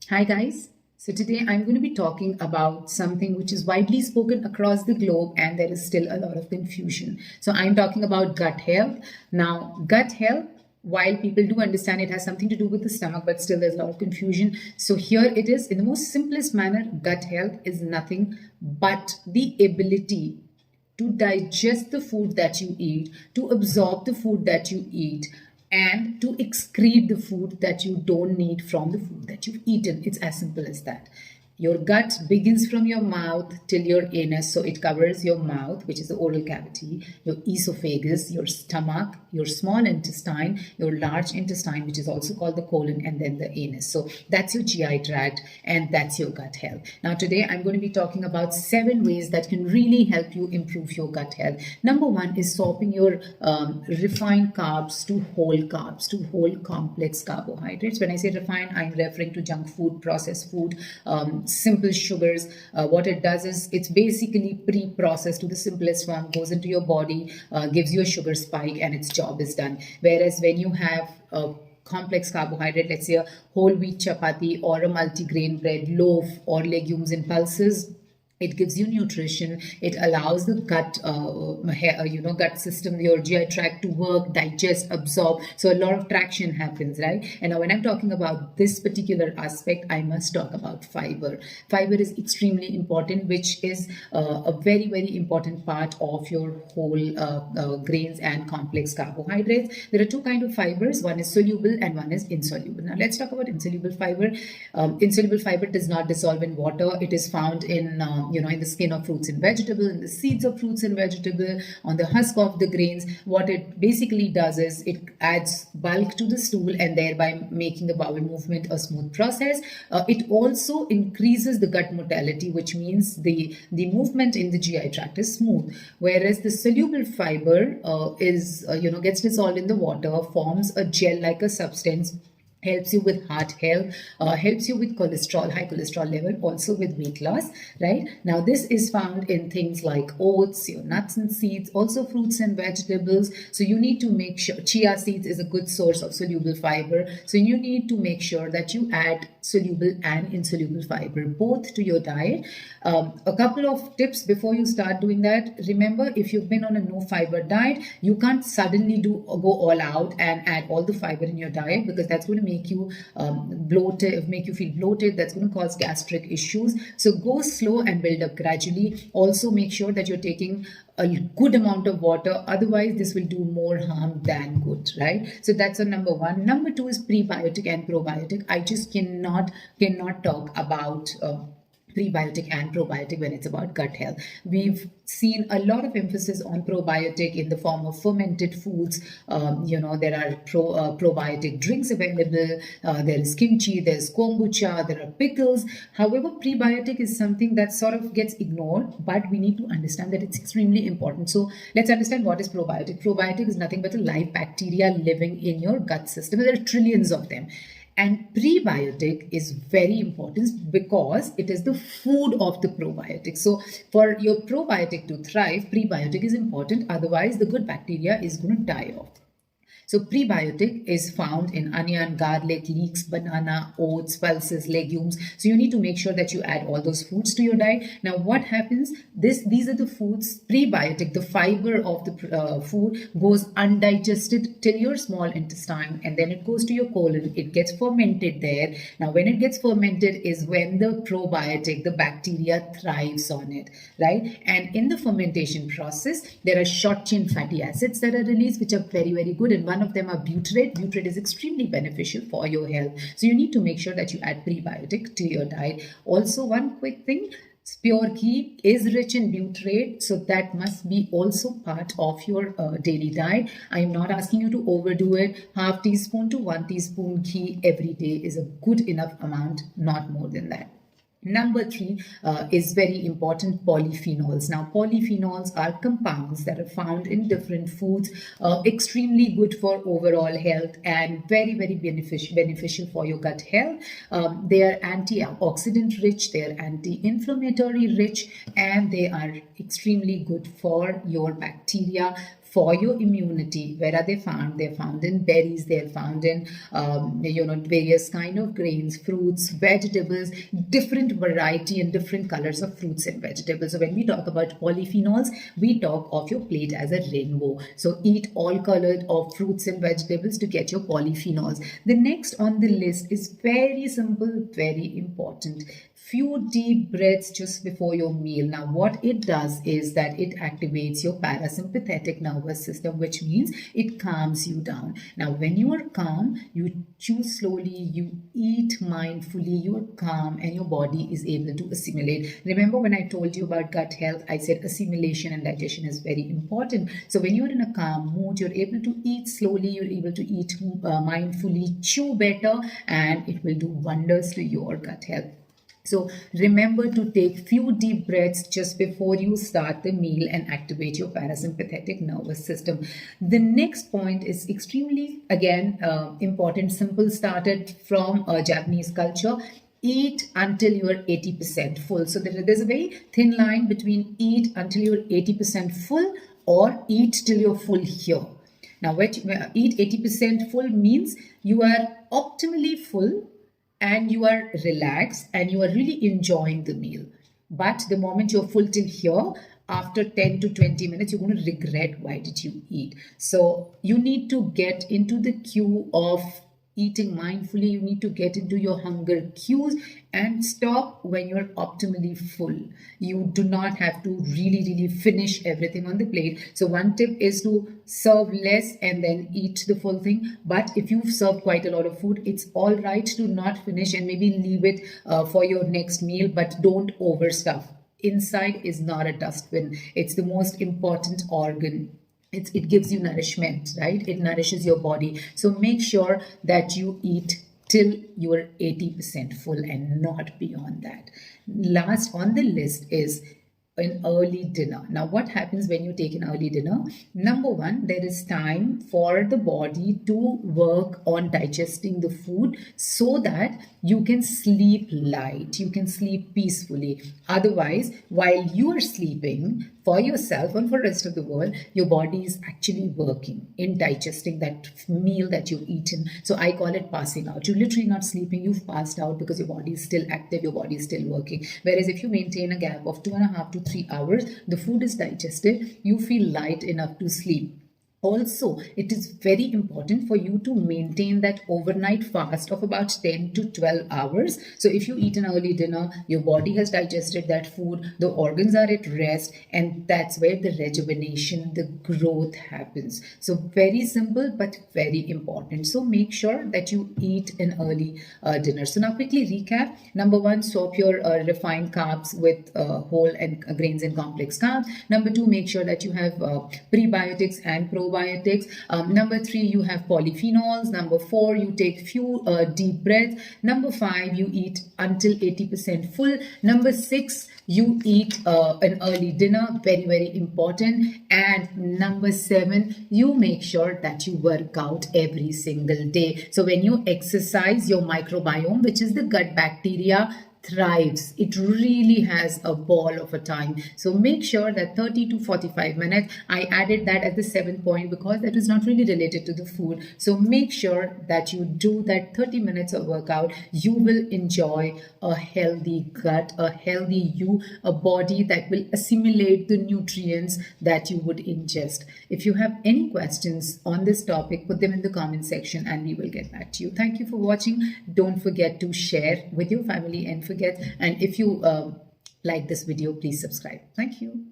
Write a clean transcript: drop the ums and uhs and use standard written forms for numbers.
Hi, guys. So, today I'm going to be talking about something which is widely spoken across the globe and there is still a lot of confusion. So, I'm talking about gut health. Now, gut health, while people do understand it has something to do with the stomach, but still there's a lot of confusion. So, here it is in the most simplest manner gut health is nothing but the ability to digest the food that you eat, to absorb the food that you eat, and to excrete the food that you don't need from the food that you've eaten. It's as simple as that. Your gut begins from your mouth till your anus, so it covers your mouth, which is the oral cavity, your esophagus, your stomach, your small intestine, your large intestine, which is also called the colon, and then the anus. So that's your GI tract, and that's your gut health. Now, today I'm going to be talking about 7 ways that can really help you improve your gut health. Number 1 is swapping your refined carbs to whole complex carbohydrates. When I say refined, I'm referring to junk food, processed food, simple sugars. What it does is it's basically pre-processed to the simplest form, goes into your body, gives you a sugar spike, and its job is done. Whereas when you have complex carbohydrate, let's say a whole wheat chapati or a multigrain bread, loaf, or legumes in pulses, it gives you nutrition. It allows the gut system, your GI tract to work, digest, absorb. So a lot of traction happens, right? And now when I'm talking about this particular aspect, I must talk about fiber. Fiber is extremely important, which is a very, very important part of your whole grains and complex carbohydrates. There are 2 kinds of fibers. One is soluble and one is insoluble. Now let's talk about insoluble fiber. Insoluble fiber does not dissolve in water. It is found in in the skin of fruits and vegetables, in the seeds of fruits and vegetables, on the husk of the grains. What it basically does is it adds bulk to the stool and thereby making the bowel movement a smooth process. It also increases the gut motility, which means the movement in the GI tract is smooth. Whereas the soluble fiber gets dissolved in the water, forms a gel-like a substance, helps you with heart health, helps you with cholesterol, high cholesterol level, also with weight loss, right? Now, this is found in things like oats, your nuts and seeds, also fruits and vegetables. So you need to make sure, chia seeds is a good source of soluble fiber. So you need to make sure that you add soluble and insoluble fiber, both to your diet. A couple of tips before you start doing that. Remember, if you've been on a no fiber diet, you can't suddenly go all out and add all the fiber in your diet, because that's going to make you bloated, make you feel bloated. That's going to cause gastric issues. So go slow and build up gradually. Also make sure that you're taking a good amount of water. Otherwise, this will do more harm than good, right? So that's on number 1. Number 2 is prebiotic and probiotic. I just cannot talk about prebiotic and probiotic when it's about gut health. We've seen a lot of emphasis on probiotic in the form of fermented foods. There are probiotic drinks available. There is kimchi, there's kombucha, there are pickles. However, prebiotic is something that sort of gets ignored, but we need to understand that it's extremely important. So let's understand what is probiotic. Probiotic is nothing but a live bacteria living in your gut system. There are trillions of them. And prebiotic is very important because it is the food of the probiotic. So for your probiotic to thrive, prebiotic is important. Otherwise, the good bacteria is going to die off. So prebiotic is found in onion, garlic, leeks, banana, oats, pulses, legumes. So you need to make sure that you add all those foods to your diet. Now what happens? These are the foods, prebiotic, the fiber of the food goes undigested till your small intestine, and then it goes to your colon. It gets fermented there. Now when it gets fermented is when the probiotic, the bacteria, thrives on it, right? And in the fermentation process, there are short chain fatty acids that are released, which are very, very good. And one of them are butyrate. Butyrate is extremely beneficial for your health. So you need to make sure that you add prebiotic to your diet. Also, one quick thing, pure ghee is rich in butyrate, so that must be also part of your daily diet. I am not asking you to overdo it. Half teaspoon to 1 teaspoon ghee every day is a good enough amount, not more than that. Number 3 is very important, polyphenols. Now, polyphenols are compounds that are found in different foods, extremely good for overall health and very, very beneficial for your gut health. They are antioxidant rich, they are anti-inflammatory rich, and they are extremely good for your bacteria, for your immunity. Where are they found? They're found in berries, they're found in various kind of grains, fruits, vegetables, different variety and different colors of fruits and vegetables. So when we talk about polyphenols, we talk of your plate as a rainbow. So eat all colored of fruits and vegetables to get your polyphenols. The next on the list is very simple, very important. Few deep breaths just before your meal. Now, what it does is that it activates your parasympathetic nervous system, which means it calms you down. Now, when you are calm, you chew slowly, you eat mindfully, you are calm, and your body is able to assimilate. Remember when I told you about gut health, I said assimilation and digestion is very important. So when you're in a calm mood, you're able to eat slowly, you're able to eat mindfully, chew better, and it will do wonders to your gut health. So remember to take few deep breaths just before you start the meal and activate your parasympathetic nervous system. The next point is extremely, again, important, simple, started from Japanese culture. Eat until you are 80% full. So there's a very thin line between eat until you're 80% full or eat till you're full here. Now, eat 80% full means you are optimally full and you are relaxed and you are really enjoying the meal. But the moment you're full till here, after 10 to 20 minutes, you're going to regret why did you eat. So you need to get into the queue of eating mindfully. You need to get into your hunger cues and stop when you're optimally full. You do not have to really finish everything on the plate. So one tip is to serve less and then eat the full thing. But if you've served quite a lot of food, it's all right to not finish and maybe leave it for your next meal, but don't overstuff. Inside is not a dustbin. It's the most important organ. It gives you nourishment, right? It nourishes your body. So make sure that you eat till you are 80% full and not beyond that. Last on the list is an early dinner. Now, what happens when you take an early dinner? Number one, there is time for the body to work on digesting the food so that you can sleep light, you can sleep peacefully. Otherwise, while you are sleeping, for yourself and for the rest of the world, your body is actually working in digesting that meal that you've eaten. So I call it passing out. You're literally not sleeping, you've passed out because your body is still active, your body is still working. Whereas if you maintain a gap of 2.5 to 3 hours, the food is digested, you feel light enough to sleep. Also, it is very important for you to maintain that overnight fast of about 10 to 12 hours. So if you eat an early dinner, your body has digested that food, the organs are at rest, and that's where the rejuvenation, the growth happens. So very simple, but very important. So make sure that you eat an early dinner. So now quickly recap. Number one, swap your refined carbs with whole and grains and complex carbs. Number two, make sure that you have prebiotics and probiotics. Number three, you have polyphenols. Number four, you take few deep breaths. Number five, you eat until 80% full. Number six, you eat an early dinner, very important. And number seven, you make sure that you work out every single day. So when you exercise, your microbiome, which is the gut bacteria, thrives. It really has a ball of a time. So make sure that 30 to 45 minutes, I added that at the 7th point because that is not really related to the food. So make sure that you do that 30 minutes of workout. You will enjoy a healthy gut, a healthy you, a body that will assimilate the nutrients that you would ingest. If you have any questions on this topic, put them in the comment section and we will get back to you. Thank you for watching. Don't forget to share with your family and if you like this video, please subscribe. Thank you.